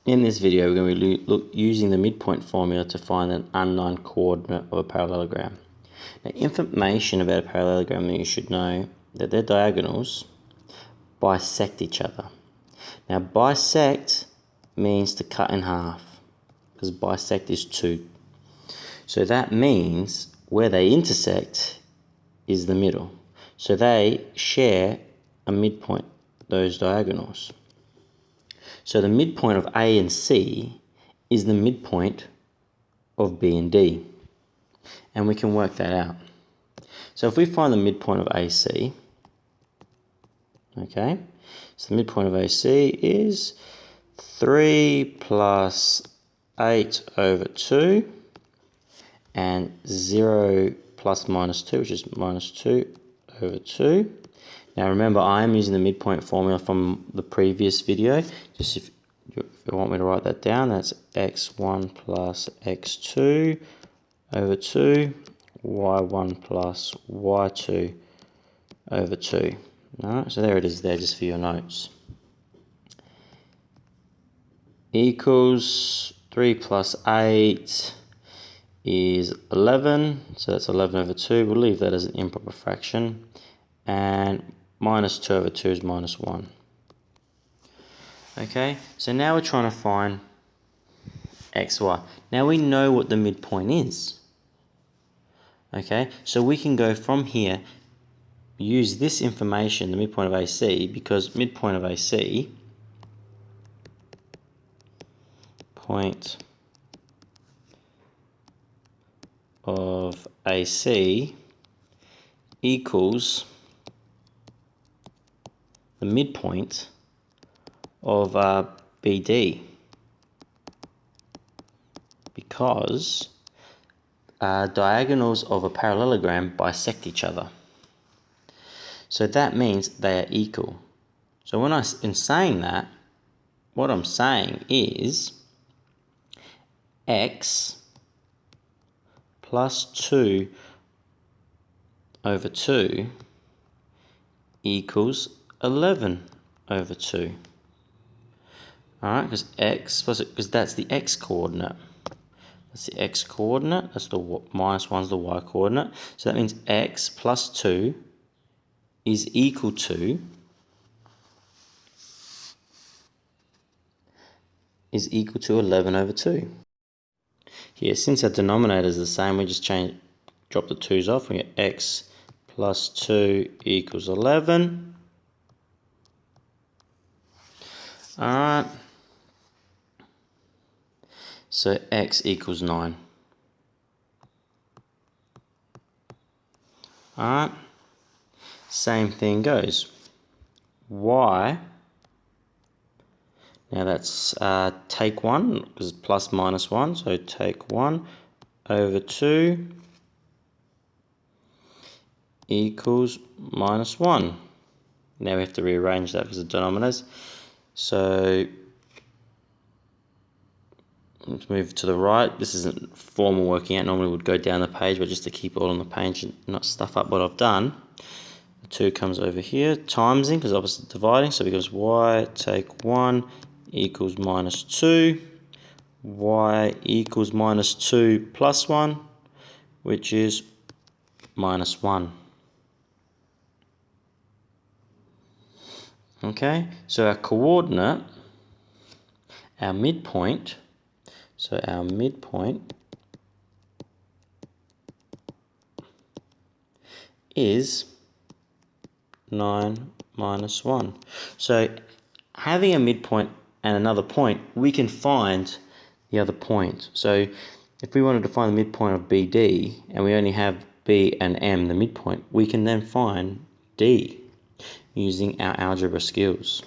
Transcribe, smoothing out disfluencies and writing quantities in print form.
In this video, we're going to be using the midpoint formula to find an unknown coordinate of a parallelogram. Now, information about a parallelogram that you should know that their diagonals bisect each other. Now, bisect means to cut in half, because bisect is 2. So that means where they intersect is the middle. So they share a midpoint, those diagonals. So the midpoint of A and C is the midpoint of B and D. And we can work that out. So if we find the midpoint of AC, okay, so the midpoint of AC is 3 plus 8 over 2 and 0 plus minus 2, which is minus 2 over 2. Now remember, I am using the midpoint formula from the previous video. Just if you want me to write that down, that's x1 plus x2 over 2, y1 plus y2 over 2. Alright, so there it is there just for your notes. Equals 3 plus 8 is 11, so that's 11 over 2. We'll leave that as an improper fraction. And minus 2 over 2 is minus 1. Okay, so now we're trying to find xy. Now we know what the midpoint is. Okay, so we can go from here, use this information, the midpoint of AC, because midpoint of AC, point of AC equals the midpoint of BD, because diagonals of a parallelogram bisect each other. So that means they are equal. So when in saying that, what I'm saying is x plus 2 over 2 equals 11 over 2. Alright, because x plus it, because that's the x coordinate. That's the x coordinate, that's the minus 1 is the y coordinate. So that means x plus 2 is equal to 11 over 2. Here, since our denominator is the same, we just drop the 2's off. We get x plus 2 equals 11. Alright. So x equals 9. Alright. Same thing goes. Y. Now that's take 1, because it's plus minus 1. So take 1 over 2 equals minus 1. Now we have to rearrange that because of denominators. So let's move to the right. This isn't formal working out. Normally would go down the page, but just to keep it all on the page and not stuff up what I've done. The 2 comes over here, timesing, because opposite dividing. So it becomes y take 1 equals minus 2. Y equals minus 2 plus 1, which is minus 1. Okay, so our coordinate, our midpoint, so our midpoint is 9 minus 1. So having a midpoint and another point, we can find the other point. So if we wanted to find the midpoint of BD and we only have B and M, the midpoint, we can then find D using our algebra skills.